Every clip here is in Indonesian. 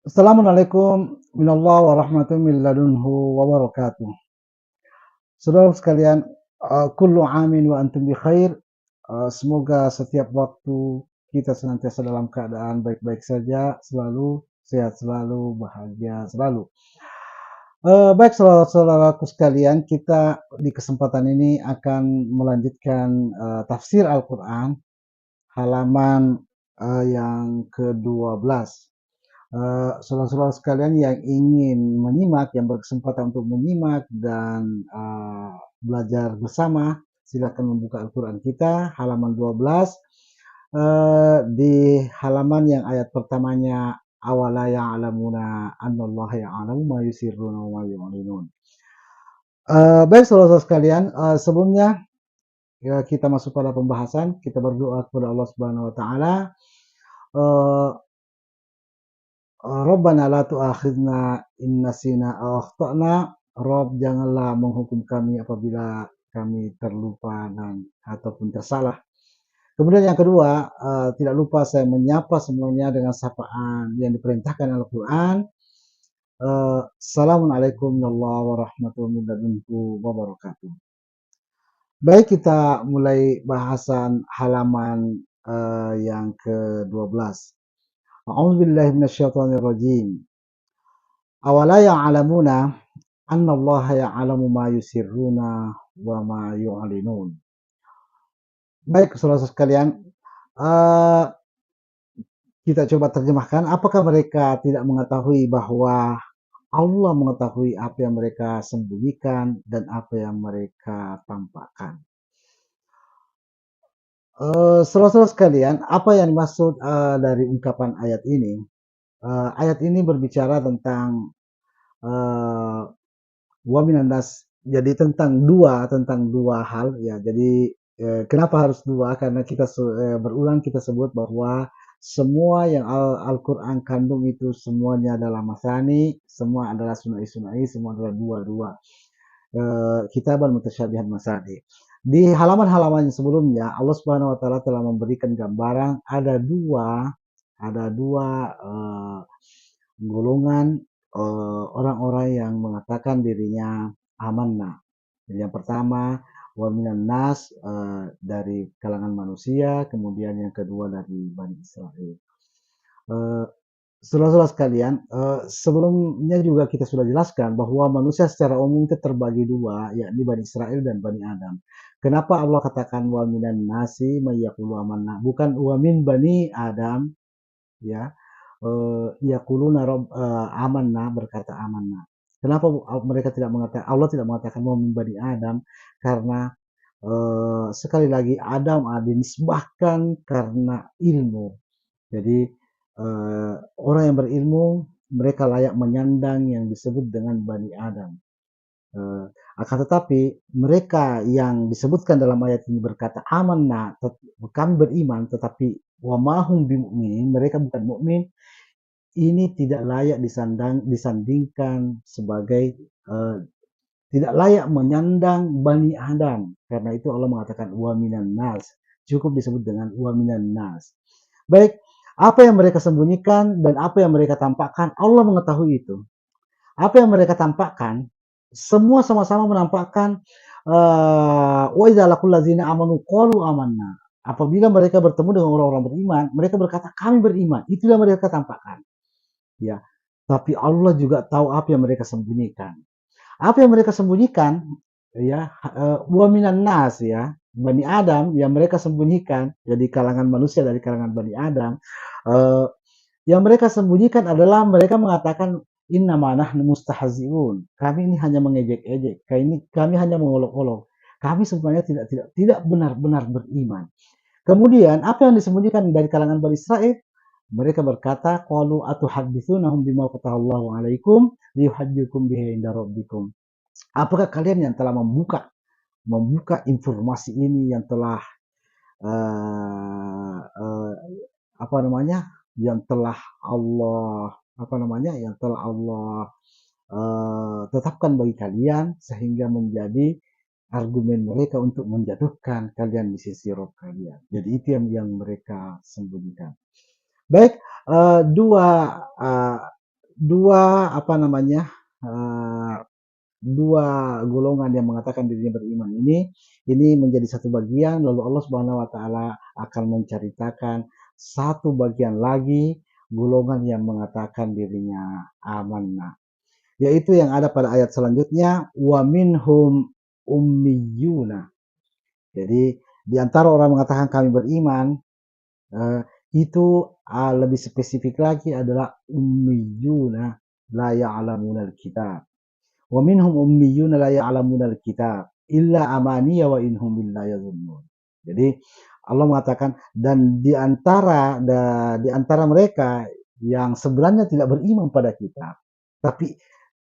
Assalamualaikum warahmatullahi warahmatullahi min ladunhu wabarakatuh. Saudara sekalian, kullu amin wa antum bi khair. Semoga setiap waktu kita senantiasa dalam keadaan baik-baik saja, selalu sehat selalu, bahagia selalu. Baik saudara-saudaraku sekalian, kita di kesempatan ini akan melanjutkan tafsir Al-Quran halaman yang ke-12. Saudara-saudara sekalian yang ingin menyimak, yang berkesempatan untuk menyimak dan belajar bersama, silakan membuka Al-Quran kita halaman 12, di halaman yang ayat pertamanya awala ya'lamuna annallaha ya'lamu ma yusirruna wa ma yu'linun. Baik saudara-saudara sekalian, sebelumnya ya, kita masuk pada pembahasan, kita berdoa kepada Allah Subhanahu wa taala. Rabbana la tu'akhidna in nasina aw akhtana. Rob, janganlah menghukum kami apabila kami terlupa dan ataupun tersalah. Kemudian yang kedua, tidak lupa saya menyapa semuanya dengan sapaan yang diperintahkan Al-Quran. Assalamualaikum warahmatullahi wabarakatuh. Baik, kita mulai bahasan halaman yang ke-12. A'udzubillahi minasyaitonirrajim. Awala ya'lamuna annallaha ya'lamu ma yusirruna wa ma yu'linun. Baik saudara sekalian, kita coba terjemahkan, apakah mereka tidak mengetahui bahwa Allah mengetahui apa yang mereka sembunyikan dan apa yang mereka tampakkan. Saudara-saudara sekalian, apa yang dimaksud dari ungkapan ayat ini? Ayat ini berbicara tentang wa minan nas, jadi tentang dua hal ya. Jadi kenapa harus dua? Karena kita berulang kita sebut bahwa semua yang Al-Quran kandung itu semuanya adalah masani, semua adalah sunai, semua adalah dua-dua. Kitaban mutasyabihan masani. Di halaman-halaman sebelumnya Allah Subhanahu wa taala telah memberikan gambaran ada dua golongan orang-orang yang mengatakan dirinya amanah. Yang pertama wa minan nas, dari kalangan manusia, kemudian yang kedua dari Bani Israel. Saudara-saudara sekalian, sebelumnya juga kita sudah jelaskan bahwa manusia secara umum itu terbagi dua, yakni Bani Israel dan Bani Adam. Kenapa Allah katakan wa minan nasi may yaqulu amanna, bukan wa min Bani Adam ya. Yaquluna amanna, berkata amanna. Kenapa mereka tidak mengatakan, Allah tidak mengatakan wa min Bani Adam? Karena sekali lagi Adam dinisbahkan karena ilmu. Jadi orang yang berilmu mereka layak menyandang yang disebut dengan Bani Adam. Akan tetapi mereka yang disebutkan dalam ayat ini berkata amanna, kami beriman, tetapi wa mahum bimu'minin, mereka bukan mukmin. Ini tidak layak disandingkan sebagai tidak layak menyandang Bani Adam. Karena itu Allah mengatakan wa minan nas, cukup disebut dengan wa minan nas. Baik, apa yang mereka sembunyikan dan apa yang mereka tampakkan, Allah mengetahui itu. Apa yang mereka tampakkan, semua sama-sama menampakkan wa idza laqul ladzina amanu qalu amanna. Apabila mereka bertemu dengan orang-orang beriman, mereka berkata kami beriman. Itulah mereka tampakkan. Ya. Tapi Allah juga tahu apa yang mereka sembunyikan. Apa yang mereka sembunyikan ya, wa minan nas ya, Bani Adam yang mereka sembunyikan, jadi kalangan manusia dari kalangan Bani Adam, yang mereka sembunyikan adalah mereka mengatakan innama nahnu mustahzi'un. Kami ini hanya mengejek-ejek, kami hanya mengolok-olok. Kami sebenarnya tidak benar-benar beriman. Kemudian apa yang disembunyikan dari kalangan Bani Israel? Mereka berkata, qalu atuhadditsunahum bima fatahallahu alaikum liyuhajjukum bihi inda rabbikum. Apakah kalian yang telah membuka informasi ini yang telah apa namanya, yang telah Allah tetapkan bagi kalian sehingga menjadi argumen mereka untuk menjatuhkan kalian di sisi Rabb kalian. Jadi itu yang mereka sembunyikan. Baik, dua apa namanya, dua golongan yang mengatakan dirinya beriman ini menjadi satu bagian, lalu Allah Subhanahu wa taala akan menceritakan satu bagian lagi golongan yang mengatakan dirinya amanah, yaitu yang ada pada ayat selanjutnya, wa minhum ummiyuna. Jadi di antara orang mengatakan kami beriman, eh, itu lebih spesifik lagi adalah ummiyuna la ya'lamunal kitab. Wa minhum ummiyuna la ya'lamunal kitab illa amaniya wa inhum billahi yadhunnun. Jadi Allah mengatakan dan di antara mereka yang sebenarnya tidak beriman pada kita, tapi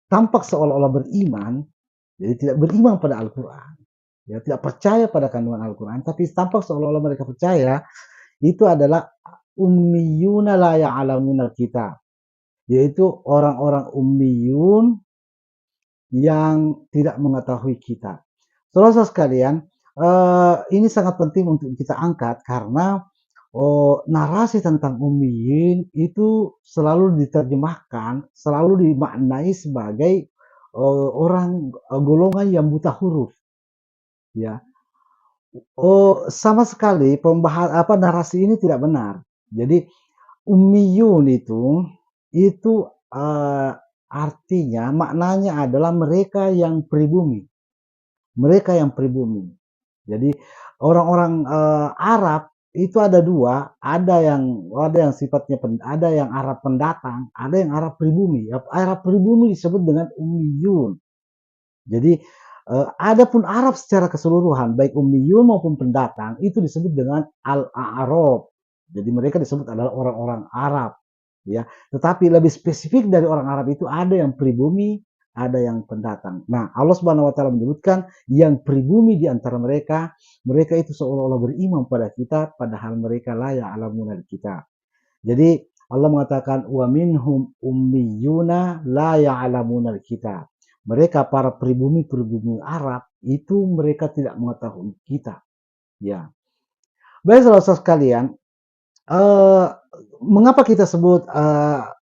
tampak seolah-olah beriman, jadi tidak beriman pada Al-Qur'an, ya tidak percaya pada kandungan Al-Qur'an, tapi tampak seolah-olah mereka percaya, itu adalah ummiyuna la ya'lamunal kitab, yaitu orang-orang ummiyun yang tidak mengetahui kitab. Saudara sekalian, ini sangat penting untuk kita angkat karena narasi tentang ummiyin itu selalu diterjemahkan, selalu dimaknai sebagai orang golongan yang buta huruf, ya. Oh, sama sekali narasi ini tidak benar. Jadi ummiyun itu artinya maknanya adalah mereka yang pribumi. Mereka yang pribumi. Jadi orang-orang Arab itu ada dua, ada yang sifatnya ada yang Arab pendatang, ada yang Arab pribumi. Arab pribumi disebut dengan ummiyun. Jadi adapun Arab secara keseluruhan, baik ummiyun maupun pendatang, itu disebut dengan al-A'rab. Jadi mereka disebut adalah orang-orang Arab, ya. Tetapi lebih spesifik dari orang Arab itu ada yang pribumi, ada yang pendatang. Nah, Allah Subhanahu wa taala menyebutkan yang pribumi di antara mereka, mereka itu seolah-olah beriman pada kita padahal mereka la ya'lamunal kitab. Jadi Allah mengatakan wa minhum ummiyuna la ya'lamunal kitab. Mereka para pribumi-pribumi Arab itu mereka tidak mengetahui kitab. Ya. Baik saudara sekalian, eh, mengapa kita sebut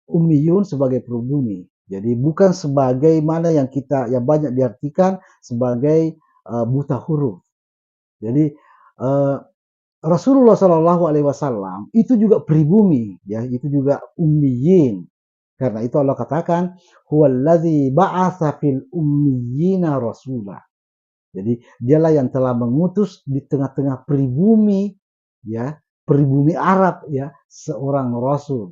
ummiyun sebagai pribumi? Jadi bukan sebagaimana yang banyak diartikan sebagai buta huruf. Jadi eh, Rasulullah Shallallahu Alaihi Wasallam itu juga pribumi, ya, itu juga ummiyin. Karena itu Allah katakan, huwallazi ba'atsa fil ummiyina rasulah. Jadi dialah yang telah mengutus di tengah-tengah pribumi, ya, pribumi Arab, ya, seorang rasul.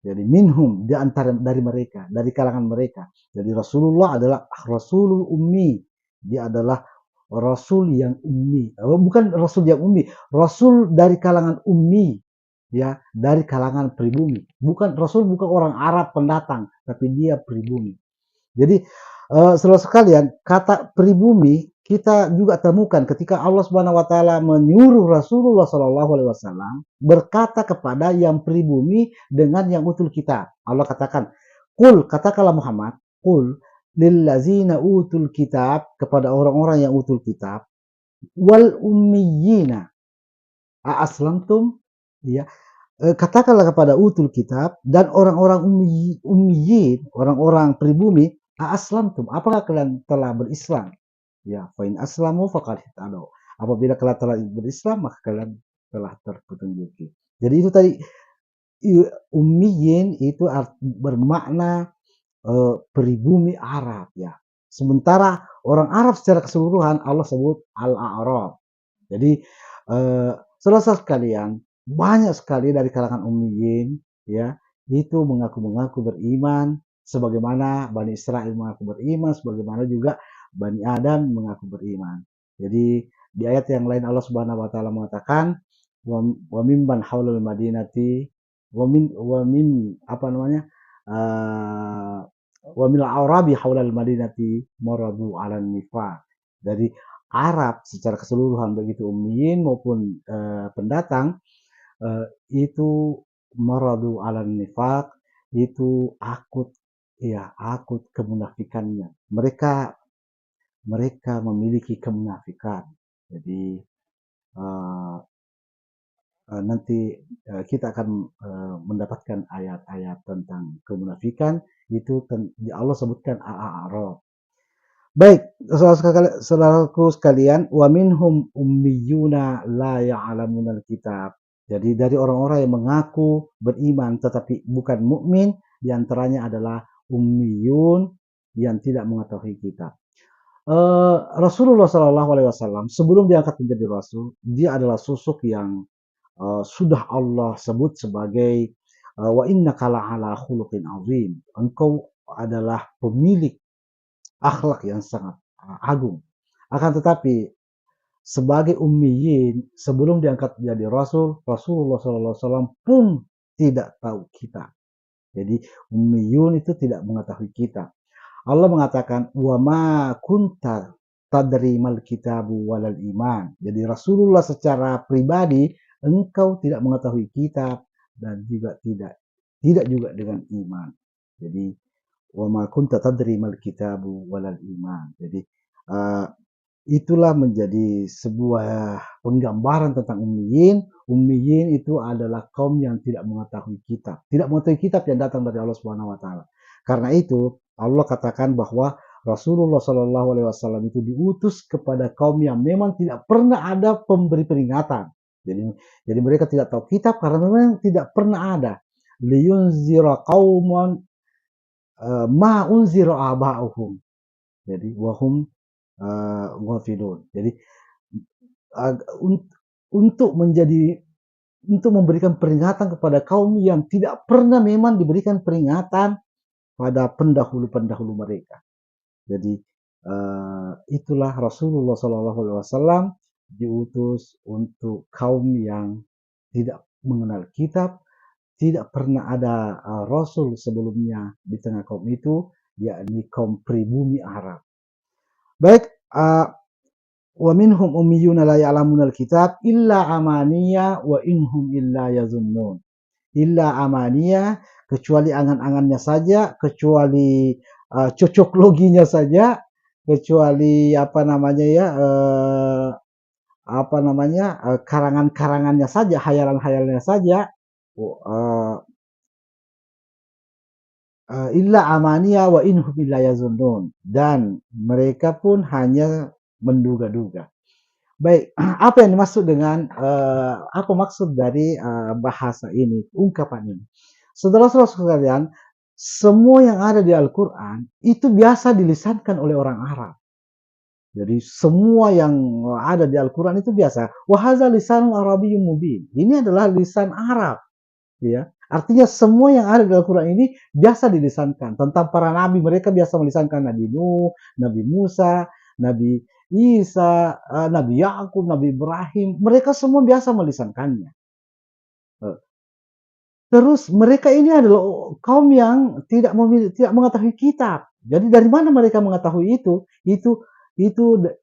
Jadi minhum di antara dari mereka, dari kalangan mereka. Jadi Rasulullah adalah Rasulul Ummi. Dia adalah Rasul yang ummi. Bukan Rasul yang ummi, Rasul dari kalangan ummi, ya, dari kalangan pribumi. Bukan orang Arab pendatang, tapi dia pribumi. Jadi saudara sekalian, kata pribumi kita juga temukan ketika Allah Subhanahu wa taala menyuruh Rasulullah Shallallahu alaihi wasallam berkata kepada yang pribumi dengan yang utul kitab. Allah katakan, "Qul," katakanlah Muhammad, "Qul lillazina utul kitab," kepada orang-orang yang utul kitab, "wal ummiyina aslamtum," ya. Katakanlah kepada utul kitab dan orang-orang ummiyin, orang-orang pribumi, aslamtum, apakah kalian telah berislam? Ya, fa in aslamu faqad ihtadaw. Apabila kalian telah berislam, maka kalian telah terpetunjuki. Jadi itu tadi ummiyin itu bermakna pribumi Arab, ya. Sementara orang Arab secara keseluruhan Allah sebut al-A'rab. Jadi saudara sekalian, banyak sekali dari kalangan ummiyin, ya, itu mengaku-mengaku beriman sebagaimana Bani Israel mengaku beriman, sebagaimana juga Bani Adam mengaku beriman. Jadi di ayat yang lain Allah Subhanahu wa taala mengatakan wa mimman haulal madinati wa min apa namanya? Wa min al-arabi haulal madinati maradu 'alan nifaq. Dari Arab secara keseluruhan begitu ummiyin maupun pendatang itu maradu 'alan nifaq, itu akut, ya, akut kemunafikannya. Mereka mereka memiliki kemunafikan. Jadi nanti kita akan mendapatkan ayat-ayat tentang kemunafikan itu Allah sebutkan A'raf. Baik, saudaraku sekalian, wa minhum ummiyuna la ya'lamunal kitab. Jadi dari orang-orang yang mengaku beriman tetapi bukan mukmin, di antaranya adalah ummiyun yang tidak mengetahui kitab. Rasulullah Shallallahu Alaihi Wasallam sebelum diangkat menjadi rasul, dia adalah sosok yang sudah Allah sebut sebagai wa innaka la'ala khuluqin azim. Engkau adalah pemilik akhlak yang sangat agung. Akan tetapi sebagai ummiyin sebelum diangkat menjadi rasul, Rasulullah SAW pun tidak tahu kita. Jadi ummiyun itu tidak mengetahui kita. Allah mengatakan wa ma kunta tadri mal kitabu walal iman. Jadi Rasulullah secara pribadi engkau tidak mengetahui kitab dan juga tidak juga dengan iman. Jadi wa ma kunta tadri mal kitabu walal iman. Jadi uh, itulah menjadi sebuah penggambaran tentang ummiyin. Ummiyin itu adalah kaum yang tidak mengetahui kitab, tidak mengetahui kitab yang datang dari Allah Subhanahu wa taala. Karena itu Allah katakan bahwa Rasulullah Shallallahu Alaihi Wasallam itu diutus kepada kaum yang memang tidak pernah ada pemberi peringatan. Jadi mereka tidak tahu kitab karena memang tidak pernah ada. Liyunzira qauman ma unzira aba'uhum. Jadi wahum ghafilun. Jadi uh, untuk memberikan peringatan kepada kaum yang tidak pernah memang diberikan peringatan pada pendahulu-pendahulu mereka. Jadi itulah Rasulullah SAW diutus untuk kaum yang tidak mengenal kitab, tidak pernah ada Rasul sebelumnya di tengah kaum itu, yakni kaum pribumi Arab. Baik, wa minhum ummiyuna la ya'lamunal kitab illa amaniya wa inhum illa yazunnun. Illa amaniya, kecuali angan-angannya saja, kecuali cocok loginya saja, kecuali apa namanya ya, karangan-karangannya saja, hayalan-hayalannya saja. Illa amaniya wa inhum illa yazunnun, dan mereka pun hanya menduga-duga. Baik, apa yang dimaksud dengan apa maksud dari bahasa ini, ungkapan ini? Saudara-saudara sekalian, semua yang ada di Al-Quran itu biasa dilisankan oleh orang Arab. Jadi semua yang ada di Al-Quran itu biasa. Wahazal lisan Arabiyyun mubin. Ini adalah lisan Arab. Ya, artinya semua yang ada di Al-Quran ini biasa dilisankan. Tentang para nabi, mereka biasa melisankan Nabi Nuh, Nabi Musa, Nabi Isa, Nabi Yakub, Nabi Ibrahim. Mereka semua biasa melisankannya. Terus mereka ini adalah kaum yang tidak mengetahui kitab. Jadi dari mana mereka mengetahui itu? Itu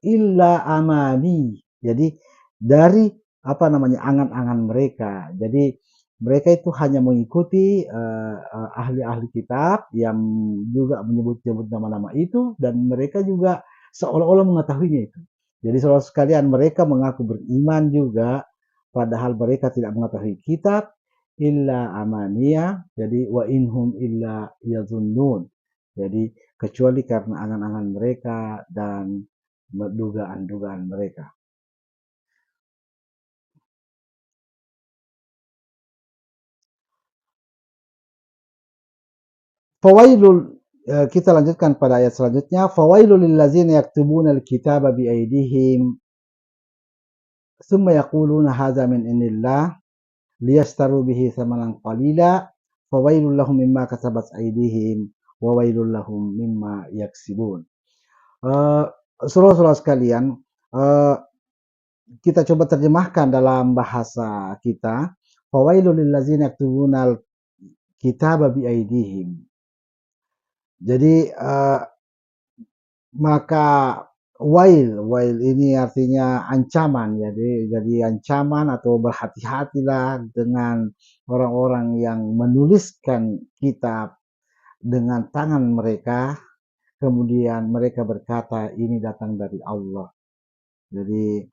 illa amani. Jadi dari apa namanya angan-angan mereka. Jadi mereka itu hanya mengikuti ahli-ahli kitab yang juga menyebut-nyebut nama-nama itu, dan mereka juga seolah-olah mengetahuinya itu. Jadi saudara sekalian, mereka mengaku beriman juga padahal mereka tidak mengetahui kitab. Illa amaniya, jadi wa inhum illa yazunnun. Jadi kecuali karena angan-angan mereka dan dugaan-dugaan mereka. Fawailul, kita lanjutkan pada ayat selanjutnya. Fawailul lillazina yaktubuna alkitaba biaydihim thumma yaquluna hadza min indillah liyastaru bihi thamanan qalila fawailul lahum mimma kasabat aydihim wa wailul lahum mimma yaksibun. Saudara-saudara sekalian, kita coba terjemahkan dalam bahasa kita. Fawailul lillazina yaktubuna alkitaba biaydihim. Jadi maka wail ini artinya ancaman, jadi ancaman atau berhati-hatilah dengan orang-orang yang menuliskan kitab dengan tangan mereka, kemudian mereka berkata ini datang dari Allah. Jadi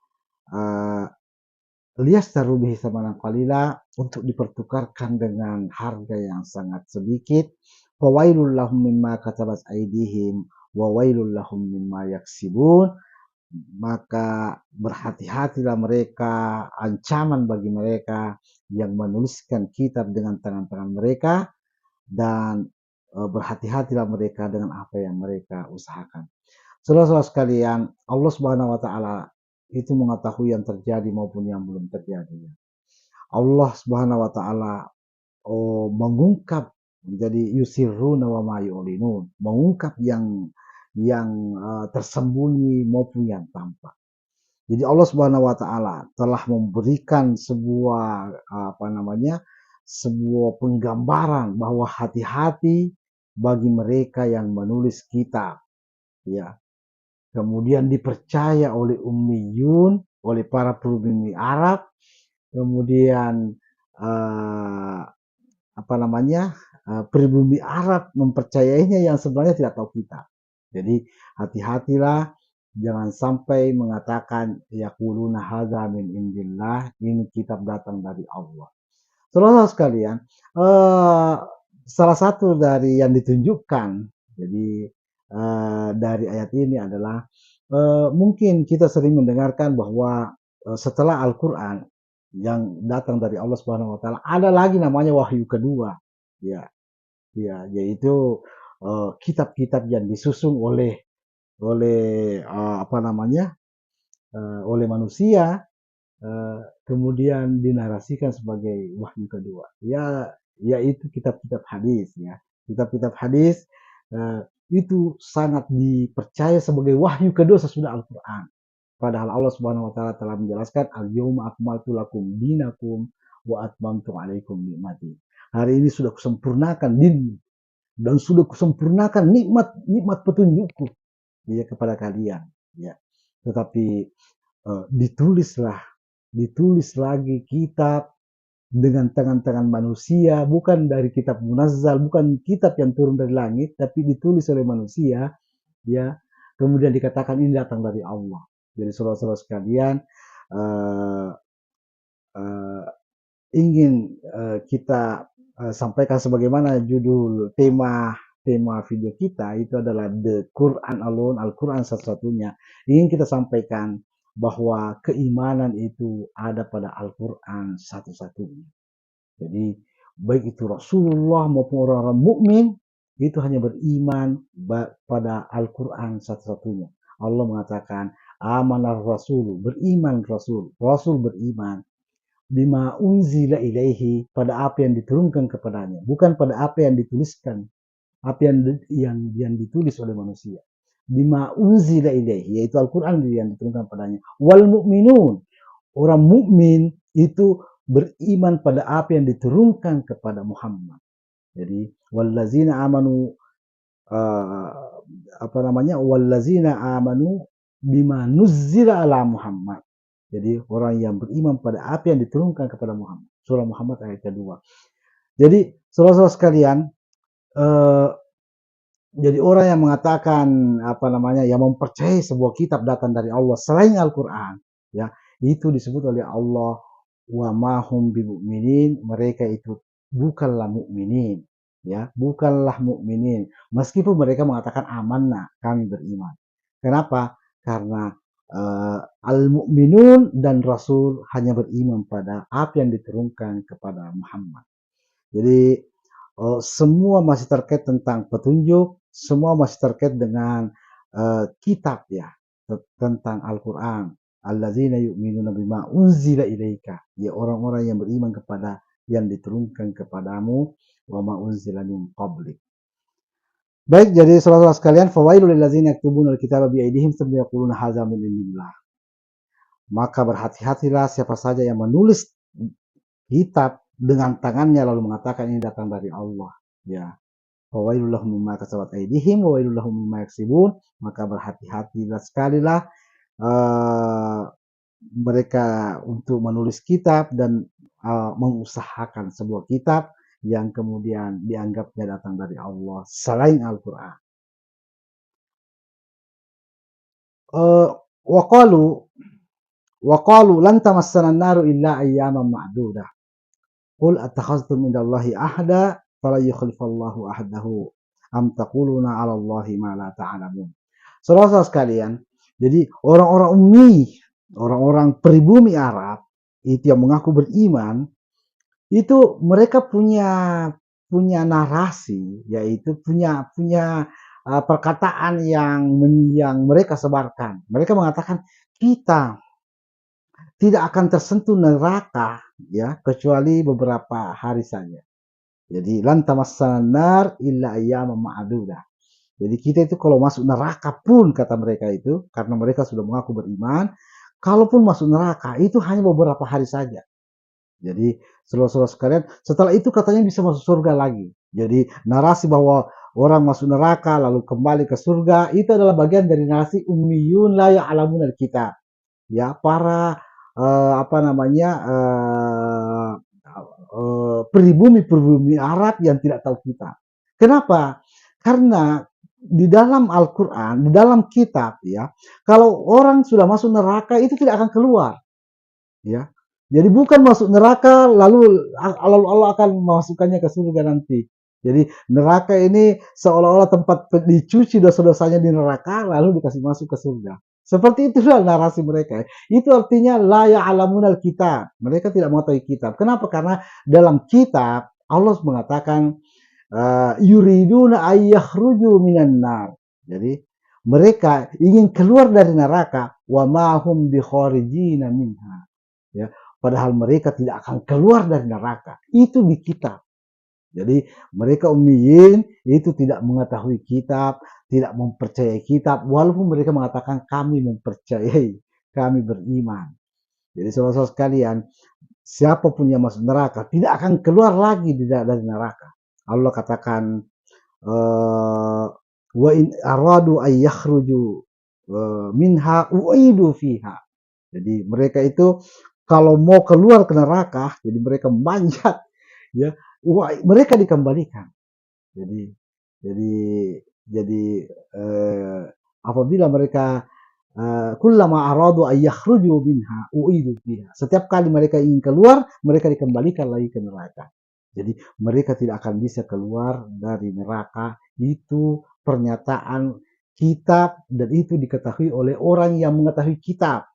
liyastaru bihi tsamanan qalila, untuk dipertukarkan dengan harga yang sangat sedikit. Fawailul lahum mimma katabat aydihim wa wailul lahum mimma yaksibun. Maka berhati-hatilah mereka, ancaman bagi mereka yang menuliskan kitab dengan tangan-tangan mereka, dan berhati-hatilah mereka dengan apa yang mereka usahakan. Saudara-saudara sekalian, Allah Subhanahu wa taala itu mengetahui yang terjadi maupun yang belum terjadi. Allah Subhanahu wa taala mengungkap, menjadi yusirruna wa ma yu'linun, mengungkap yang tersembunyi maupun yang tampak. Jadi Allah Subhanahu wa taala telah memberikan sebuah sebuah penggambaran bahwa hati-hati bagi mereka yang menulis kitab, ya. Kemudian dipercaya oleh ummiyun, oleh para pribumi Arab, kemudian uh, pribumi Arab mempercayainya yang sebenarnya tidak tahu kitab. Jadi hati-hatilah, jangan sampai mengatakan yaquluna hadza min indillah, ini kitab datang dari Allah. Saudara sekalian, salah satu dari yang ditunjukkan jadi dari ayat ini adalah mungkin kita sering mendengarkan bahwa setelah Al-Quran yang datang dari Allah Subhanahu Wa Taala, ada lagi namanya wahyu kedua, ya, ya, yaitu kitab-kitab yang disusun oleh oleh manusia, kemudian dinarasikan sebagai wahyu kedua. Ya, yaitu kitab-kitab hadis, ya. Kitab-kitab hadis itu sangat dipercaya sebagai wahyu kedua sesudah Al-Quran. Padahal Allah Subhanahu wa taala telah menjelaskan al-yauma akmaltu lakum dinakum wa atmamtu alaikum nikmati. Hari ini sudah kusempurnakan din dan sudah kusempurnakan nikmat petunjukku, ya, kepada kalian, ya. Tetapi ditulis lagi kitab dengan tangan-tangan manusia, bukan dari kitab munazzal, bukan kitab yang turun dari langit, tapi ditulis oleh manusia, ya. Kemudian dikatakan ini datang dari Allah. Jadi saudara-saudara sekalian, uh, uh, ingin kita sampaikan sebagaimana judul tema video kita itu adalah The Quran Alone, Al-Quran satu-satunya. Ingin kita sampaikan bahwa keimanan itu ada pada Al-Quran satu-satunya. Jadi baik itu Rasulullah maupun orang-orang mukmin itu hanya beriman pada Al-Quran satu-satunya. Allah mengatakan amanar rasul, beriman Rasul beriman bima unzila ilaihi, pada apa yang diturunkan kepadanya, bukan pada apa yang dituliskan, apa yang ditulis oleh manusia. Bima unzila ilaihi, yaitu Al-Quran yang diturunkan padanya. Wal mu'minun, orang mukmin itu beriman pada apa yang diturunkan kepada Muhammad. Jadi wallazina amanu wallazina amanu bima nuzzila ala Muhammad. Jadi orang yang beriman pada apa yang diturunkan kepada Muhammad. Surah Muhammad ayat kedua. Jadi saudara-saudara sekalian, jadi orang yang mengatakan yang mempercayai sebuah kitab datang dari Allah selain Al-Quran, ya, itu disebut oleh Allah wa mahum bimu'minin, mereka itu bukanlah mukminin, ya, bukanlah mukminin. Meskipun mereka mengatakan amanah, kami beriman. Kenapa? Karena al-mu'minun dan Rasul hanya beriman pada apa yang diturunkan kepada Muhammad. Jadi semua masih terkait tentang petunjuk, semua masih terkait dengan kitab, ya, tentang Al-Quran. Alladzina yu'minuna bima unzila ilaika, ya, orang-orang yang beriman kepada yang diturunkan kepadamu, wa ma unzila min qablik. Baik, jadi saudara-saudara sekalian, fawailul lil ladzina yaktubuna al-kitaba bi aydihim tsumma yaquluna hadza min indillah. Maka berhati-hatilah siapa saja yang menulis kitab dengan tangannya lalu mengatakan ini datang dari Allah, ya. Fawailul lahum mimma kasabat aydihim wa wailul lahum mimma yaksibun. Maka berhati-hatilah sekalilah mereka untuk menulis kitab dan mengusahakan sebuah kitab yang kemudian dianggapnya datang dari Allah selain Al-Quran. Waqalu, Wa qalu lan tamassana an-naru illa ayyaman ma'dudah. Qul attakhadhtum indallahi ahda fala yukhlifallahu ahdahu am taquluna 'ala Allahi ma la ta'lamun. Saudara-saudara sekalian, jadi orang-orang ummi, orang-orang pribumi Arab itu yang mengaku beriman, itu mereka punya punya narasi, yaitu punya punya perkataan yang mereka sebarkan. Mereka mengatakan kita tidak akan tersentuh neraka ya kecuali beberapa hari saja. Jadi lan tamassanan nar illa ayyaman ma'dudah. Jadi kita itu kalau masuk neraka pun kata mereka itu karena mereka sudah mengaku beriman, kalaupun masuk neraka itu hanya beberapa hari saja. Jadi saudara-saudara sekalian, setelah itu katanya bisa masuk surga lagi. Jadi narasi bahwa orang masuk neraka lalu kembali ke surga itu adalah bagian dari narasi ummiyun la ya'lamun alkitab. Ya, para apa namanya pribumi-pribumi Arab yang tidak tahu kitab. Kenapa? Karena di dalam Al-Quran, di dalam kitab ya, kalau orang sudah masuk neraka itu tidak akan keluar. Ya, jadi bukan masuk neraka lalu Allah akan memasukkannya ke surga nanti. Jadi neraka ini seolah-olah tempat dicuci dosa-dosanya di neraka lalu dikasih masuk ke surga. Seperti itulah narasi mereka. Itu artinya la ya'lamunal kitab. Mereka tidak mengetahui kitab. Kenapa? Karena dalam kitab Allah mengatakan yuriduna ayyakhruju minan nar. Jadi mereka ingin keluar dari neraka wa ma hum bikharijina minha. Ya, padahal mereka tidak akan keluar dari neraka. Itu di kitab. Jadi mereka ummiyin itu tidak mengetahui kitab, tidak mempercayai kitab, walaupun mereka mengatakan kami mempercayai, kami beriman. Jadi saudara-saudara sekalian, siapapun yang masuk neraka tidak akan keluar lagi dari neraka. Allah katakan wa in aradu ay yakhruju minha uidu fiha. Jadi mereka itu kalau mau keluar ke neraka, jadi mereka manjat, ya, mereka dikembalikan. Jadi, jadi, jadi apabila mereka kullama aradu ayyakhruju minha uidu fiha. Setiap kali mereka ingin keluar, mereka dikembalikan lagi ke neraka. Jadi mereka tidak akan bisa keluar dari neraka. Itu pernyataan kitab dan itu diketahui oleh orang yang mengetahui kitab.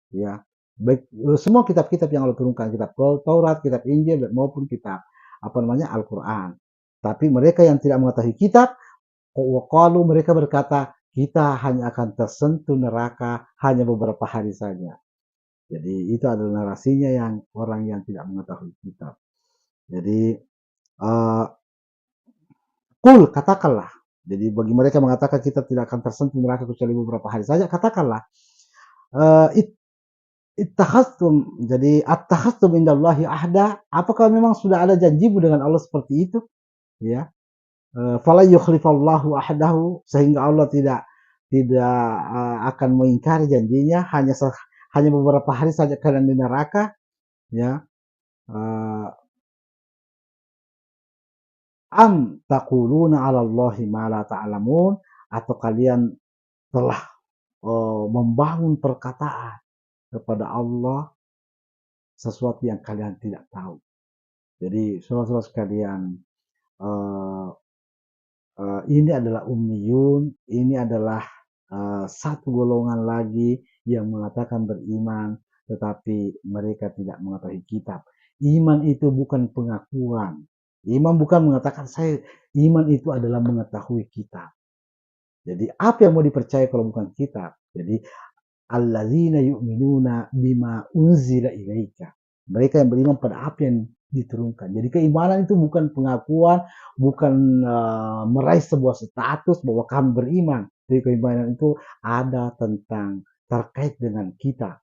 Ya, baik semua kitab-kitab yang Allah turunkan, kitab Taurat, kitab Injil maupun kitab apa namanya Al-Qur'an. Tapi mereka yang tidak mengetahui kitab, qalu mereka berkata, kita hanya akan tersentuh neraka hanya beberapa hari saja. Jadi itu adalah narasinya yang orang yang tidak mengetahui kitab. Jadi katakanlah. Jadi bagi mereka mengatakan kita tidak akan tersentuh neraka kecuali beberapa hari saja, katakanlah ittakhadtum, jadi attakhadtum indallahi ahda, apakah memang sudah ada janjimu dengan Allah seperti itu? Ya. Fala yukhlifallahu ahdahu, sehingga Allah tidak akan mengingkari janjinya, hanya beberapa hari saja kalian di neraka, ya. Am taquluna 'ala Allahi ma la ta'lamun, atau kalian telah membangun perkataan kepada Allah sesuatu yang kalian tidak tahu. Jadi saudara-saudara sekalian, ini adalah ummiyun, ini adalah satu golongan lagi yang mengatakan beriman, tetapi mereka tidak mengetahui kitab. Iman itu bukan pengakuan. Iman bukan mengatakan saya iman itu adalah mengetahui kitab. Jadi apa yang mau dipercaya kalau bukan kitab? Jadi alladzina yu'minuna bima unzila ilaika. Mereka yang beriman pada apa yang diturunkan. Jadi keimanan itu bukan pengakuan, bukan meraih sebuah status bahwa kami beriman. Jadi keimanan itu ada tentang terkait dengan kita.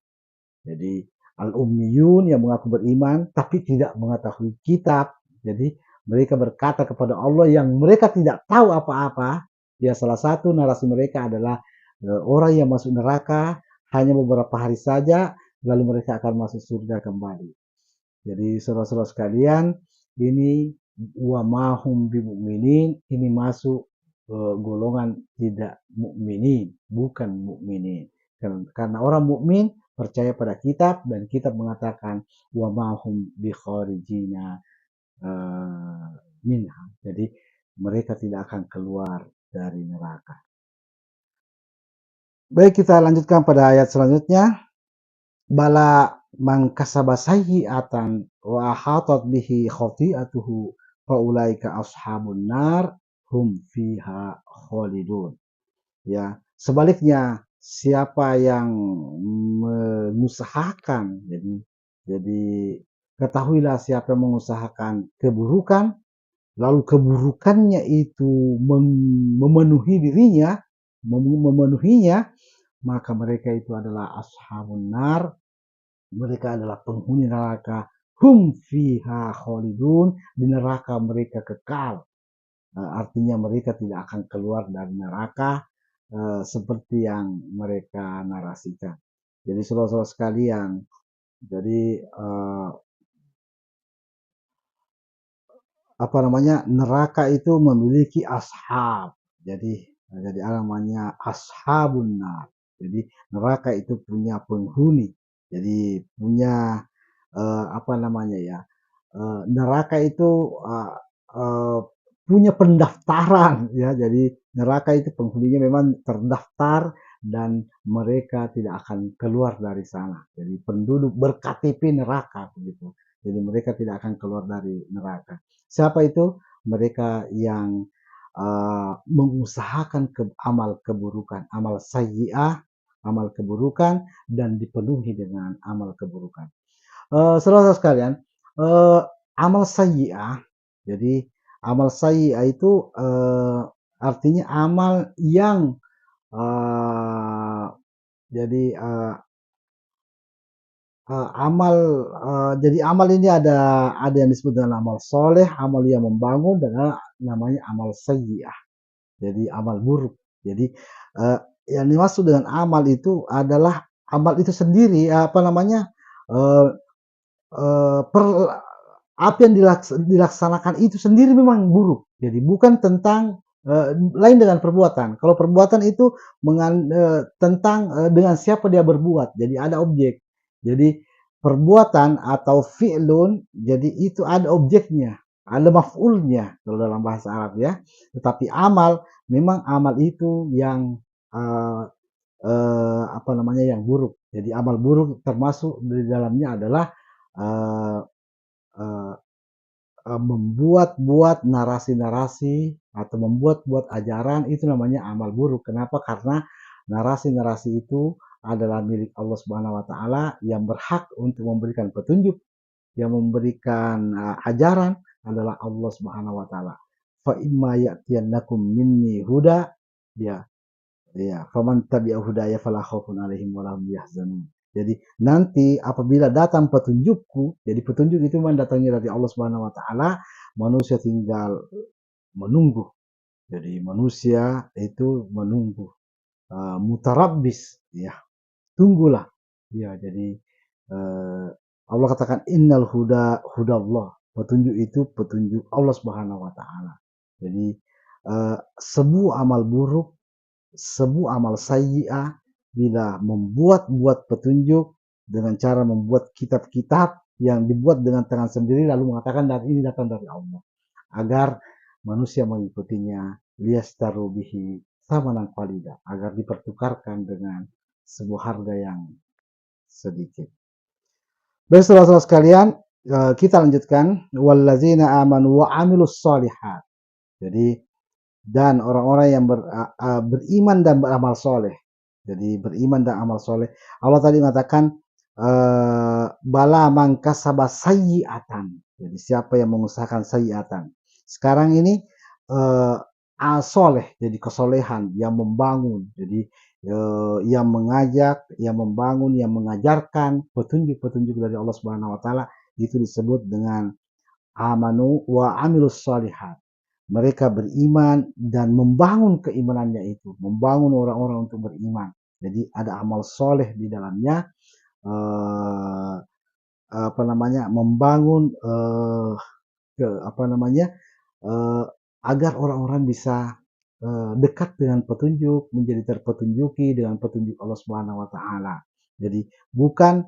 Jadi al-ummiyun yang mengaku beriman tapi tidak mengetahui kitab. Jadi mereka berkata kepada Allah yang mereka tidak tahu apa-apa. Ya, salah satu narasi mereka adalah orang yang masuk neraka hanya beberapa hari saja, lalu mereka akan masuk surga kembali. Jadi saudara-saudara sekalian, ini wa mahum bimu'minin, ini masuk golongan tidak mukminin, bukan mukminin. Karena orang mukmin percaya pada kitab dan kitab mengatakan wa ma hum bi kharijina minha. Jadi mereka tidak akan keluar dari neraka. Baik, kita lanjutkan pada ayat selanjutnya. Bala man kasaba sayyi'atan wa ahatat bihi khati'atuhu fa ulaika ashabun nar hum fiha khalidun. Ya, sebaliknya siapa yang mengusahakan, jadi ketahuilah siapa yang mengusahakan keburukan lalu keburukannya itu memenuhi dirinya, memenuhinya, maka mereka itu adalah ashabun nar, mereka adalah penghuni neraka, hum fiha khalidun, di neraka mereka kekal. Artinya mereka tidak akan keluar dari neraka seperti yang mereka narasikan. Jadi saudara-saudara sekalian, jadi apa namanya, neraka itu memiliki ashab. Jadi namanya ashabun nar. Jadi neraka itu punya penghuni. Jadi punya apa namanya ya? Neraka itu punya pendaftaran ya. Jadi neraka itu penghuninya memang terdaftar dan mereka tidak akan keluar dari sana. Jadi penduduk berKTP neraka begitu. Jadi mereka tidak akan keluar dari neraka. Siapa itu? Mereka yang mengusahakan amal keburukan, amal sayyi'ah, amal keburukan dan dipenuhi dengan amal keburukan. Saudara sekalian, amal sayyi'ah, jadi amal sayyi'ah itu artinya amal yang uh, jadi amal jadi amal ini ada yang disebut dengan amal soleh, amal yang membangun, dan namanya amal sayyi'ah. Jadi amal buruk. Jadi yang dimaksud dengan amal itu adalah amal itu sendiri apa namanya uh, per apa yang dilaksanakan itu sendiri memang buruk. Jadi bukan tentang lain dengan perbuatan. Kalau perbuatan itu tentang dengan siapa dia berbuat. Jadi ada objek. Jadi perbuatan atau fi'lun, jadi itu ada objeknya, ada maf'ulnya kalau dalam bahasa Arab ya. Tetapi amal, memang amal itu yang apa namanya yang buruk. Jadi amal buruk termasuk di dalamnya adalah uh, uh, membuat-buat narasi-narasi atau membuat-buat ajaran, itu namanya amal buruk. Kenapa? Karena narasi-narasi itu adalah milik Allah Subhanahu wa taala yang berhak untuk memberikan petunjuk, yang memberikan ajaran adalah Allah Subhanahu wa taala. Fa imma ya'tiyannakum minni huda, ya. Ya, faman tabi'a hudaya fala khaufun 'alaihim wa lahum yahzanun. Jadi nanti apabila datang petunjukku, jadi petunjuk itu memang datangnya dari Allah Subhanahu wa taala, manusia tinggal menunggu. Jadi manusia itu menunggu, mutarabbis ya, tunggulah. Ya, jadi Allah katakan innal huda hudallah. Petunjuk itu petunjuk Allah Subhanahu wa taala. Jadi sebuah amal buruk, sebuah amal sayyi'ah bila membuat-buat petunjuk dengan cara membuat kitab-kitab yang dibuat dengan tangan sendiri lalu mengatakan dan ini datang dari Allah agar manusia mengikutinya, liyastaru bihi thamanan qalila, agar dipertukarkan dengan sebuah harga yang sedikit. Baik saudara-saudara sekalian, kita lanjutkan wallazina amanu wa amilus solihat. Jadi dan orang-orang yang beriman dan beramal soleh. Jadi beriman dan amal soleh. Allah tadi mengatakan bala man kasaba sayyi'atan. Jadi siapa yang mengusahakan sayyi'atan. Sekarang ini soleh, jadi kesolehan, yang membangun. Jadi yang mengajak, yang membangun, yang mengajarkan petunjuk-petunjuk dari Allah Subhanahu wa taala, itu disebut dengan amanu wa amilus solihat. Mereka beriman dan membangun keimanannya itu, membangun orang-orang untuk beriman. Jadi ada amal soleh di dalamnya, apa namanya, membangun apa namanya, agar orang-orang bisa dekat dengan petunjuk, menjadi terpetunjuki dengan petunjuk Allah Subhanahu wa taala. Jadi bukan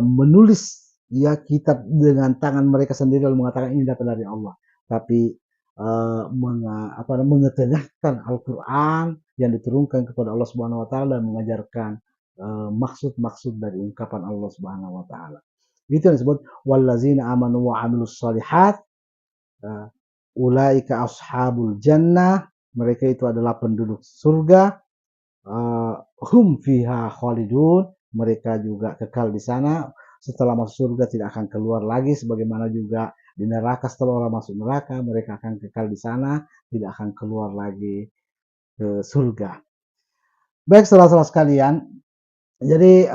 menulis ya kitab dengan tangan mereka sendiri lalu mengatakan ini datang dari Allah, tapi mengetengahkan Al-Quran yang diturunkan kepada Allah Subhanahu Wa Taala dan mengajarkan maksud-maksud dari ungkapan Allah Subhanahu Wa Taala. Itu yang disebut wallazina amanu wa amilus solihat ulaika ashabul jannah, mereka itu adalah penduduk surga, hum fiha khalidun, mereka juga kekal di sana, setelah masuk surga tidak akan keluar lagi, sebagaimana juga di neraka setelah orang masuk neraka mereka akan kekal di sana, tidak akan keluar lagi ke surga. Baik saudara-saudara sekalian, jadi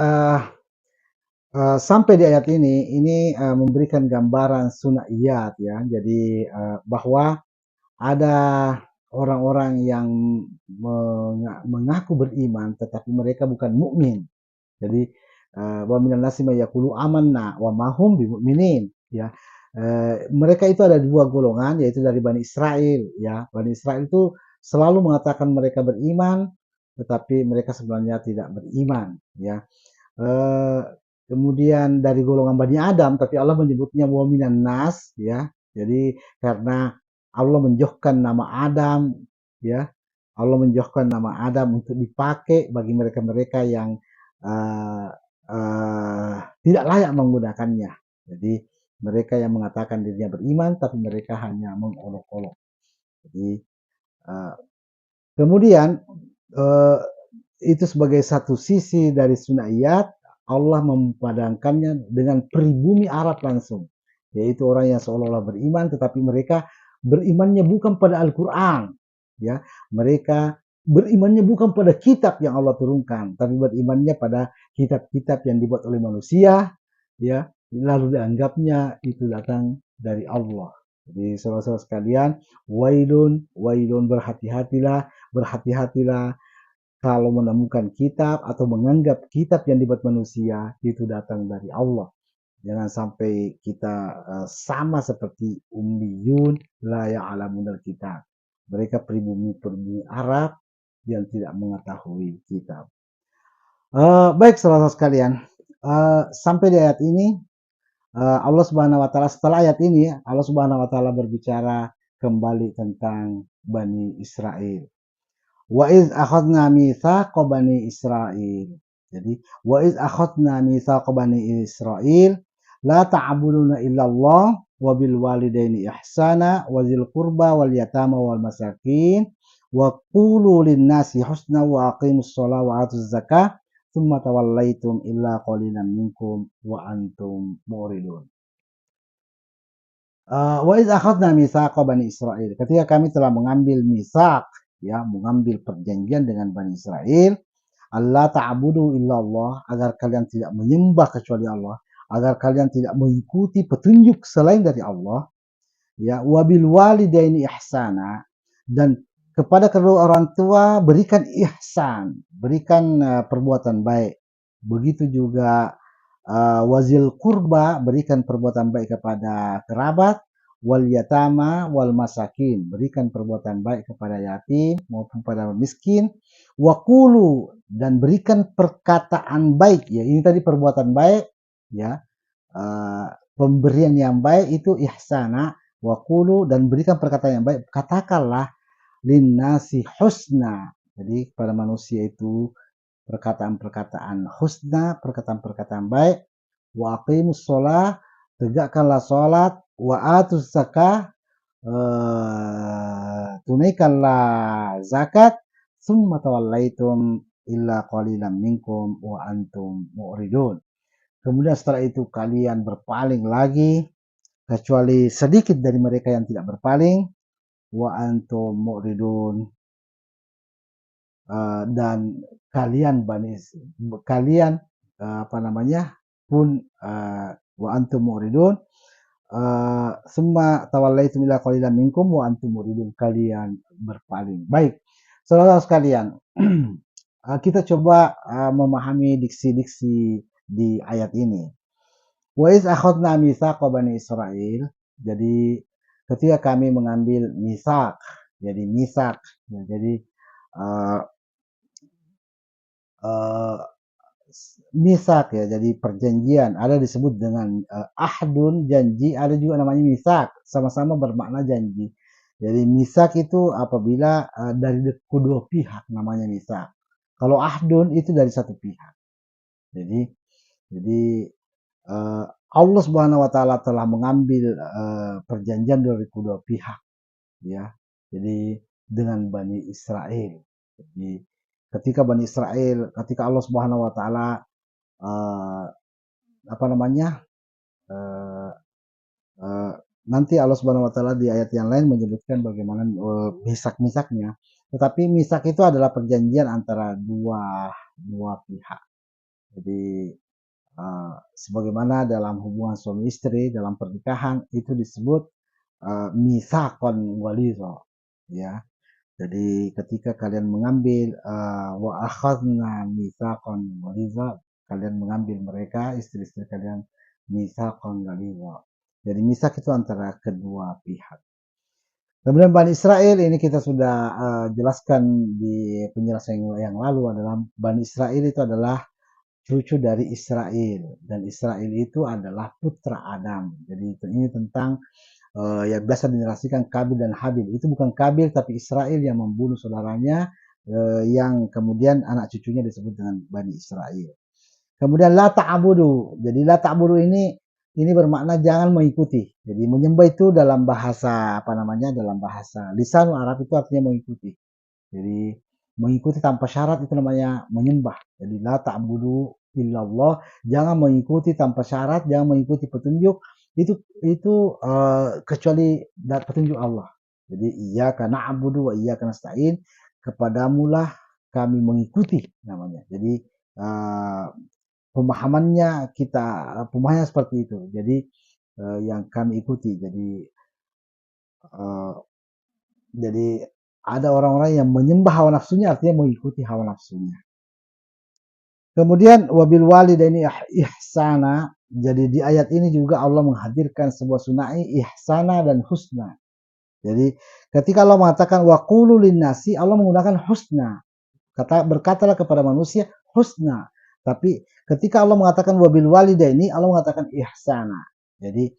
sampai di ayat ini memberikan gambaran sunnaiyat ya, jadi bahwa ada orang-orang yang mengaku beriman tetapi mereka bukan mukmin. Jadi wa minan nasi may yaqulu amanna wa ma hum bimumin ya. Mereka itu ada dua golongan yaitu dari Bani Israel ya. Bani Israel itu selalu mengatakan mereka beriman tetapi mereka sebenarnya tidak beriman ya. Eh, Kemudian dari golongan Bani Adam tapi Allah menyebutnya wa minan nas ya. Jadi karena Allah menjauhkan nama Adam ya. Allah menjauhkan nama Adam untuk dipakai bagi mereka-mereka yang uh, tidak layak menggunakannya. Jadi mereka yang mengatakan dirinya beriman tapi mereka hanya mengolok-olok. Jadi uh, kemudian uh, itu sebagai satu sisi dari sunayat, Allah mempadankannya dengan pribumi Arab langsung, yaitu orang yang seolah-olah beriman tetapi mereka berimannya bukan pada Al-Quran ya, mereka berimannya bukan pada kitab yang Allah turunkan tapi berimannya pada kitab-kitab yang dibuat oleh manusia ya, lalu dianggapnya itu datang dari Allah. Jadi saudara-saudara sekalian, wailun berhati-hatilah, berhati-hatilah kalau menemukan kitab atau menganggap kitab yang dibuat manusia itu datang dari Allah. Jangan sampai kita sama seperti ummiyun la ya'lamunal kitab. Mereka pribumi Arab yang tidak mengetahui kitab. Baik saudara sekalian, sampai di ayat ini Allah Subhanahu wa taala, setelah ayat ini Allah Subhanahu wa taala berbicara kembali tentang Bani Israel. Wa iz akhadna mitsaqa bani Israil. Jadi wa iz akhadna mitsaqa bani Israil la ta'buduna illallah wa bil walidaini ihsana wa zil qurba wal yatama wal masakin wa qulu lin nasi husna wa aqimus sholata wa atuz zakah tsumma tawallaitum illa qalilan minkum wa antum muridun. Wa iz akhadna mitsaqa bani Israil. Ketika kami telah mengambil mitsak ya, mengambil perjanjian dengan Bani Israel, Allah ta'budu illallah, agar kalian tidak menyembah kecuali Allah, agar kalian tidak mengikuti petunjuk selain dari Allah, ya, wabil walidaini ihsana, dan kepada kedua orang tua berikan ihsan, berikan perbuatan baik. Begitu juga wazil kurba, berikan perbuatan baik kepada kerabat, wal yatama wal masakin, berikan perbuatan baik kepada yatim maupun pada miskin, wakulu, dan berikan perkataan baik ya, ini tadi perbuatan baik ya, pemberian yang baik itu ihsana, wakulu, dan berikan perkataan yang baik, katakanlah linnasi husna, jadi kepada manusia itu perkataan-perkataan husna, perkataan-perkataan baik, wa aqimus sholah, tegakkanlah sholat, wa atus zakah, tunaikanlah zakat, summa tawallaitum illa qalilan minkum wa antum mu'ridun. Kemudian setelah itu kalian berpaling lagi, kecuali sedikit dari mereka yang tidak berpaling, wa antum mu'ridun, dan kalian pun wa antum muridun, summa tawallaitum ila qalilan minkum wa antum muridun, kalian berpaling. Baik saudara sekalian, kita coba memahami diksi-diksi di ayat ini. Wa iz akhadna mitsaqa bani Israil, jadi ketika kami mengambil misak, jadi misak ya, jadi uh, misak ya, jadi perjanjian, ada disebut dengan ahdun, janji, ada juga namanya misak, sama-sama bermakna janji. Jadi misak itu apabila dari kedua pihak namanya misak. Kalau ahdun itu dari satu pihak. Jadi Allah Subhanahu wa taala telah mengambil perjanjian dari kedua pihak ya. Jadi dengan Bani Israel. Jadi ketika Allah Subhanahu wa taala uh, apa namanya uh, uh, nanti Allah Subhanahu wa taala di ayat yang lain menyebutkan bagaimana misak-misaknya. Tetapi misak itu adalah perjanjian antara dua dua pihak. Jadi sebagaimana dalam hubungan suami istri dalam pernikahan itu disebut misakon walizo ya. Jadi ketika kalian mengambil wa akhadna mitsaqan ghaliza, kalian mengambil mereka istri-istri kalian mitsaqan ghaliza. Jadi misak itu antara kedua pihak. Kemudian Bani Israel ini kita sudah jelaskan di penjelasan yang lalu adalah Bani Israel itu adalah cucu dari Israel dan Israel itu adalah putra Adam. Jadi ini tentang yang biasa dinarasikan Kabil dan Habil. Itu bukan Kabil tapi Israel yang membunuh saudaranya yang kemudian anak cucunya disebut dengan Bani Israel. Kemudian la ta'budu. Jadi la ta'budu ini bermakna jangan mengikuti. Jadi menyembah itu dalam bahasa apa namanya? Dalam bahasa lisan Arab itu artinya mengikuti. Jadi mengikuti tanpa syarat itu namanya menyembah. Jadi la ta'budu illallah, jangan mengikuti tanpa syarat, jangan mengikuti petunjuk itu kecuali dari petunjuk Allah. Jadi iyyaka na'budu wa iyyaka nasta'in, kepadamulah kami mengikuti namanya. Jadi pemahamannya seperti itu. Jadi yang kami ikuti. Uh, jadi ada orang-orang yang menyembah hawa nafsunya artinya mengikuti hawa nafsunya. Kemudian wabil walidaini ihsana. Jadi di ayat ini juga Allah menghadirkan sebuah sunai ihsana dan husna. Jadi ketika Allah mengatakan waqulu linnasi, Allah menggunakan husna. Berkatalah kepada manusia husna. Tapi ketika Allah mengatakan wabil walidaini, Allah mengatakan ihsana. Jadi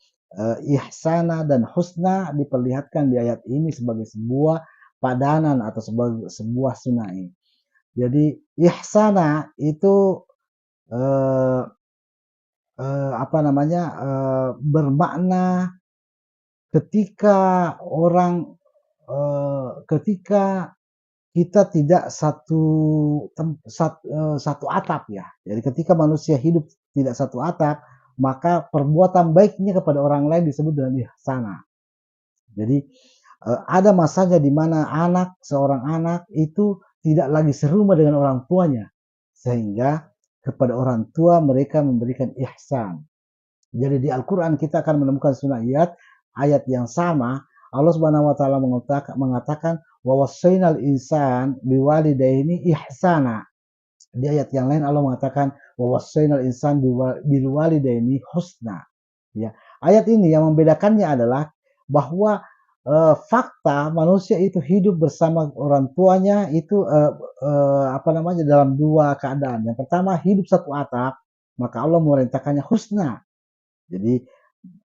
ihsana dan husna diperlihatkan di ayat ini sebagai sebuah padanan atau sebuah sunai. Jadi ihsana itu apa namanya bermakna ketika orang ketika kita tidak satu atap ya. Jadi ketika manusia hidup tidak satu atap, maka perbuatan baiknya kepada orang lain disebut dengan ihsana. Jadi ada masanya di mana seorang anak itu tidak lagi serumah dengan orang tuanya. Sehingga kepada orang tua mereka memberikan ihsan. Jadi di Al-Quran kita akan menemukan ayat yang sama. Allah Subhanahu wa taala mengatakan wa wassaynal insan biwalidayni ihsana. Di ayat yang lain Allah mengatakan wa wassaynal insan biwalidayni husna. Ya. Ayat ini yang membedakannya adalah bahwa fakta manusia itu hidup bersama orang tuanya itu apa namanya dalam dua keadaan. Yang pertama hidup satu atap, maka Allah memerintahkannya husna. Jadi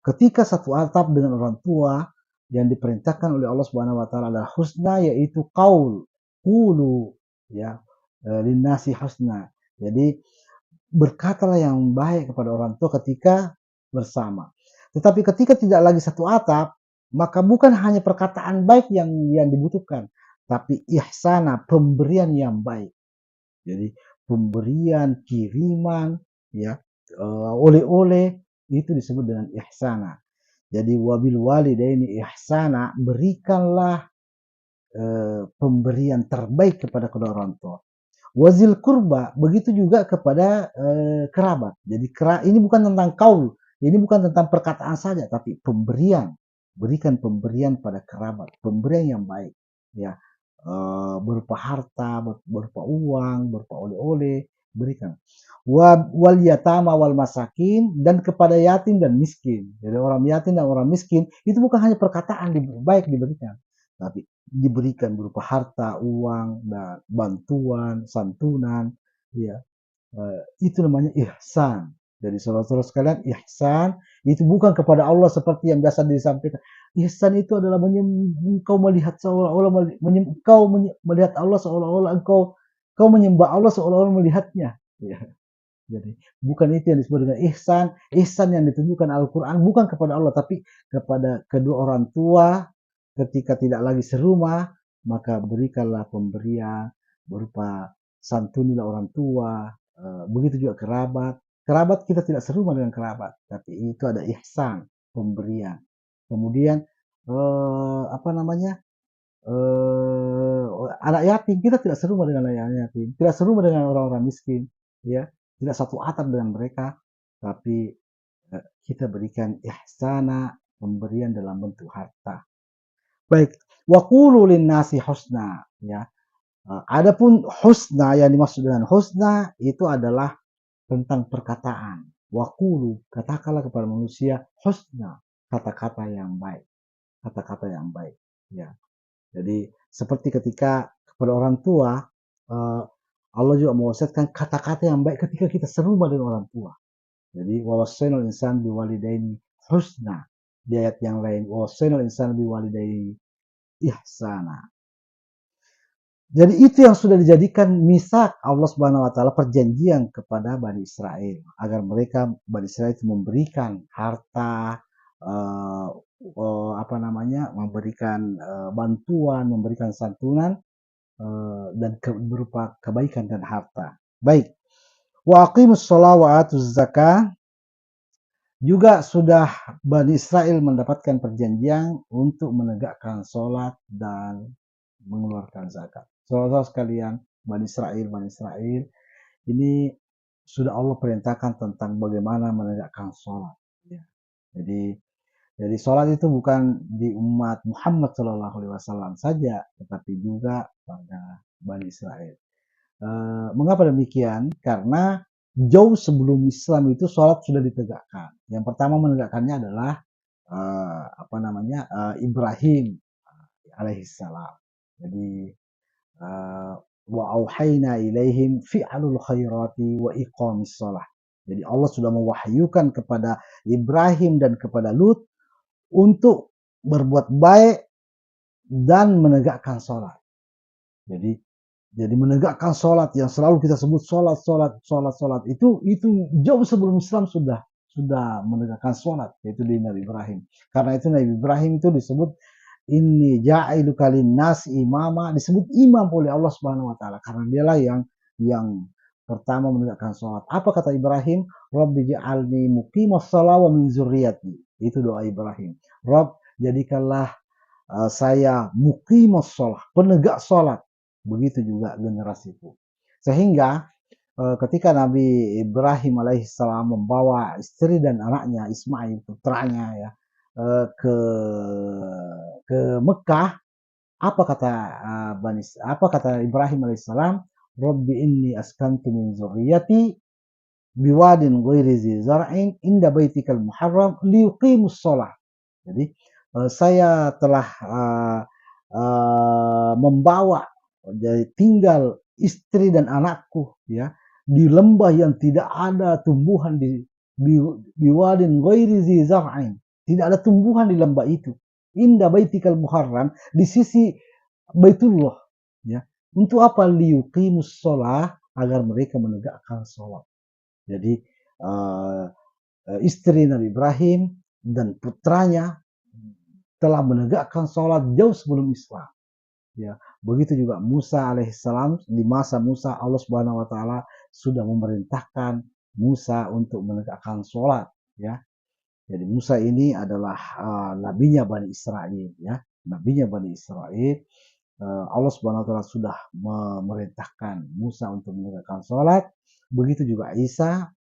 ketika satu atap dengan orang tua yang diperintahkan oleh Allah Subhanahu wa taala adalah husna, yaitu qulu ya linnasi husna. Jadi berkatalah yang baik kepada orang tua ketika bersama. Tetapi ketika tidak lagi satu atap, maka bukan hanya perkataan baik yang dibutuhkan, tapi ihsana, pemberian yang baik. Jadi pemberian, kiriman, ya oleh-oleh itu disebut dengan ihsana. Jadi wabil walidaini ihsana, berikanlah pemberian terbaik kepada kedua orang tua. Wazil kurba, begitu juga kepada kerabat. Jadi ini bukan tentang kaul, ini bukan tentang perkataan saja, tapi pemberian. Berikan pemberian pada kerabat, pemberian yang baik, ya berupa harta, berupa uang, berupa oleh-oleh, berikan. Wal yatama wal masakin, dan kepada yatim dan miskin. Jadi orang yatim dan orang miskin itu bukan hanya perkataan baik diberikan, tapi diberikan berupa harta, uang, dan bantuan, santunan, ya. Itu namanya ihsan. Jadi saudara-saudara sekalian, ihsan itu bukan kepada Allah seperti yang biasa disampaikan. Ihsan itu adalah engkau melihat seolah-olah melihat Allah seolah-olah engkau menyembah Allah seolah-olah melihatnya. Ya, jadi bukan itu yang disebut dengan ihsan. Ihsan yang ditunjukkan Al-Quran bukan kepada Allah, tapi kepada kedua orang tua ketika tidak lagi serumah, maka berikanlah pemberian berupa santunilah orang tua, begitu juga kerabat. Kerabat kita tidak serumah dengan kerabat, tapi itu ada ihsan, pemberian. Kemudian apa namanya? eh, Anak yatim kita tidak serumah dengan anak yatim, tidak serumah dengan orang-orang miskin, ya, tidak satu atap dengan mereka, tapi kita berikan ihsana, pemberian dalam bentuk harta. Baik, waqulu linnasi husna, ya. Adapun husna yang dimaksud dengan husna itu adalah tentang perkataan. Waqulu, katakanlah kepada manusia husna, kata-kata yang baik, kata-kata yang baik, ya. Jadi seperti ketika kepada orang tua, Allah juga mewasiatkan kata-kata yang baik ketika kita serumah dengan orang tua. Jadi wawasainal insan biwalidaini husna. Di ayat yang lain wawasainal insan biwalidaini ihsana. Jadi itu yang sudah dijadikan misak Allah Subhanahu wa taala, perjanjian kepada Bani Israel agar mereka Bani Israel itu memberikan harta, eh, apa namanya, memberikan bantuan, memberikan santunan dan berupa kebaikan dan harta. Baik. Wa aqimus shalah wa atuz zakah, juga sudah Bani Israel mendapatkan perjanjian untuk menegakkan sholat dan mengeluarkan zakat. Saudara sekalian, Bani Israel ini sudah Allah perintahkan tentang bagaimana menegakkan sholat. Ya. Jadi, sholat itu bukan di umat Muhammad Shallallahu Alaihi Wasallam saja, tetapi juga pada Bani Israel. Mengapa demikian? Karena jauh sebelum Islam itu sholat sudah ditegakkan. Yang pertama menegakkannya adalah apa namanya, Ibrahim alaihissalam. Jadi wa auhayna ilaihim fi'alul khairati wa iqamis shalah. Jadi Allah sudah mewahyukan kepada Ibrahim dan kepada Lut untuk berbuat baik dan menegakkan sholat. Jadi menegakkan sholat yang selalu kita sebut sholat itu jauh sebelum Islam sudah menegakkan sholat, yaitu di Nabi Ibrahim. Karena itu Nabi Ibrahim itu disebut inni ja'iluka linnas imama, disebut imam oleh Allah Subhanahu wa taala karena dialah yang pertama menegakkan sholat. Apa kata Ibrahim? Rabbi ja'alni muqimas shalah wa min zurriyati. Itu doa Ibrahim. Rabb, jadikanlah saya muqimas shalah, penegak sholat. Begitu juga generasiku. Sehingga ketika Nabi Ibrahim alaihissalam membawa istri dan anaknya Ismail putranya ya ke Mekah, apa kata Ibrahim alaihissalam? Rabbi inni askantu min zurriyati biwadin ghairi zi zar'in inda baitikal muharram liyuqimus shalah. Jadi saya telah membawa, jadi tinggal istri dan anakku ya di lembah yang tidak ada tumbuhan di biwadin ghairi zi zar'in. Tidak ada tumbuhan di lembah itu. Inda baitikal muharram, di sisi Baitullah ya. Untuk apa? Liyuqimus shalah, agar mereka menegakkan sholat. Jadi istri Nabi Ibrahim dan putranya telah menegakkan sholat jauh sebelum Islam. Ya, begitu juga Musa alaihissalam, di masa Musa Allah Subhanahu wa taala sudah memerintahkan Musa untuk menegakkan sholat ya. Jadi Musa ini adalah nabinya Bani Israel ya. Nabinya Bani Israel. Allah Subhanahu wa taala sudah memerintahkan Musa untuk menegakkan sholat. Begitu juga Isa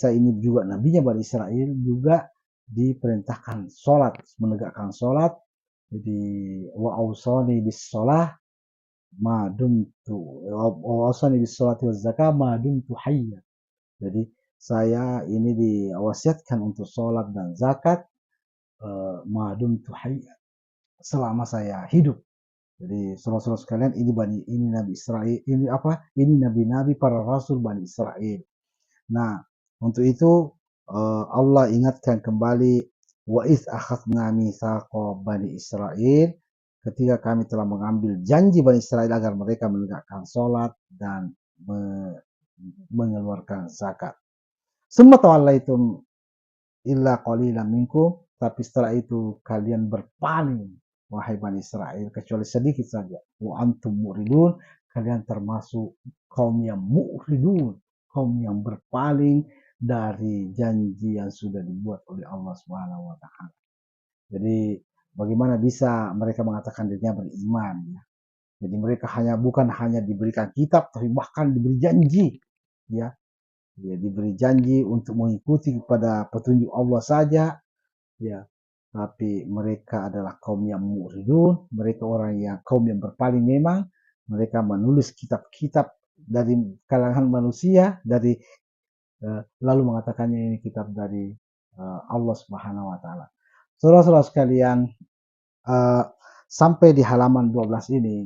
ini juga nabinya Bani Israel, juga diperintahkan sholat, menegakkan sholat. Jadi wa ausani bis shalah ma dumtu wa ausani bis sholati waz zakah ma dumtu hayya. Jadi saya ini diwasiatkan untuk sholat dan zakat ma dumtu hayya, selama saya hidup. Jadi saudara-saudara sekalian, ini Nabi Israel, ini apa? Ini nabi-nabi para rasul Bani Israel. Nah, untuk itu Allah ingatkan kembali wa iz akhadna mitsaqa Bani Israel, ketika kami telah mengambil janji Bani Israel agar mereka menegakkan sholat dan mengeluarkan zakat. Summa tawallaitum illa qalilan minkum, tapi setelah itu kalian berpaling wahai Bani Israel kecuali sedikit saja. Wa antum mu'ridun, kalian termasuk kaum yang mu'ridun, kaum yang berpaling dari janji yang sudah dibuat oleh Allah Subhanahu wa taala. Jadi bagaimana bisa mereka mengatakan dirinya beriman ya. Jadi mereka bukan hanya diberikan kitab tapi bahkan diberi janji ya. Ya, diberi janji untuk mengikuti kepada petunjuk Allah saja ya, tapi mereka adalah kaum yang mu'ridun, mereka orang yang kaum yang berpaling memang, mereka menulis kitab-kitab dari kalangan manusia lalu mengatakannya ini kitab dari Allah Subhanahu wa taala. Saudara-saudara sekalian, sampai di halaman 12 ini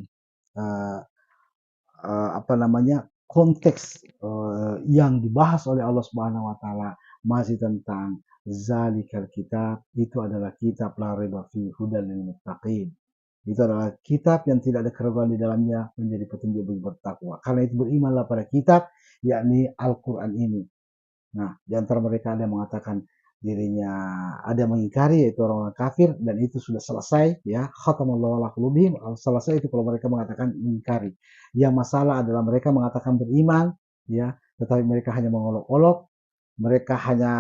apa namanya? Konteks yang dibahas oleh Allah Subhanahu wa taala masih tentang zalikal kitab, itu adalah kitab la raiba fihi hudal lil muttaqin. Itu adalah kitab yang tidak ada keraguan di dalamnya, menjadi petunjuk bagi bertakwa. Karena itu berimanlah pada kitab, yakni Al-Qur'an ini. Nah, di antara mereka ada yang mengatakan dirinya, ada yang mengingkari yaitu orang-orang kafir, dan itu sudah selesai ya, khatamallahu ala qulubihim, selesai itu kalau mereka mengatakan mengingkari. Yang masalah adalah mereka mengatakan beriman ya, tetapi mereka hanya mengolok-olok, mereka hanya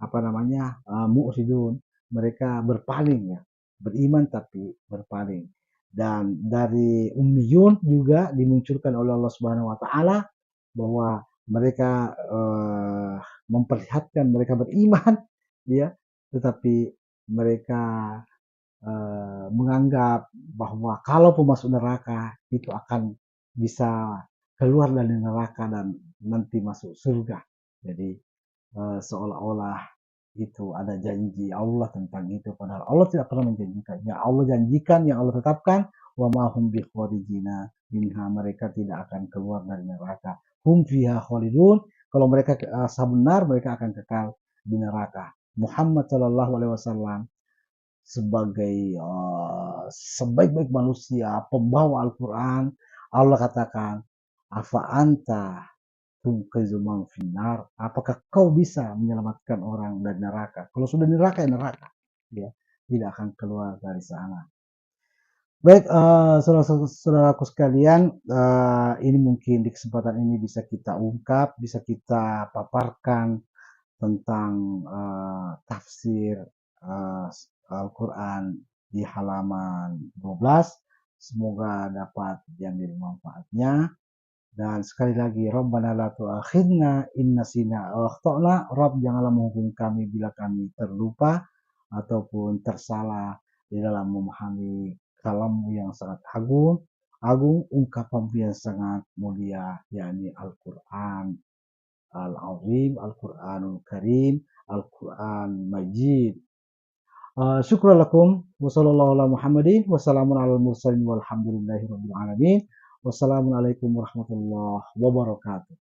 apa namanya? Mu'ridun, mereka berpaling ya. Beriman tapi berpaling. Dan dari ummiyun juga dimunculkan oleh Allah Subhanahu wa taala bahwa mereka memperlihatkan mereka beriman ya, tetapi mereka menganggap bahwa kalaupun masuk neraka itu akan bisa keluar dari neraka dan nanti masuk surga. Jadi seolah-olah itu ada janji Allah tentang itu, padahal Allah tidak pernah menjanjikan. Yang Allah janjikan, yang Allah tetapkan, wa ma hum bikhwarijina minha, mereka tidak akan keluar dari neraka. Hum fiha khalidun, kalau mereka benar mereka akan kekal di neraka. Muhammad sallallahu alaihi wasallam sebagai sebaik-baik manusia, pembawa Al-Quran, Allah katakan, afa anta tunqizu man finnar, apakah kau bisa menyelamatkan orang dari neraka? Kalau sudah neraka ya neraka, ya, tidak akan keluar dari sana. Baik, saudara-saudaraku sekalian, ini mungkin di kesempatan ini bisa kita ungkap, bisa kita paparkan tentang tafsir Al-Quran di halaman 12. Semoga dapat diambil manfaatnya. Dan sekali lagi, Rabbana la tu'akhidna in nasina aw akhtana. Rabb, janganlah menghukum kami bila kami terlupa ataupun tersalah di dalam memahami kalammu yang sangat agung, ungkapanmu yang sangat mulia, yakni Al-Quran Al-Azim, Al-Quranul Karim, Al-Quran Majid. Syukran lakum wa sallallahu ala Muhammadin wa salamun ala mursalin walhamdulillahi rabbil alamin. Wassalamualaikum warahmatullahi wabarakatuh.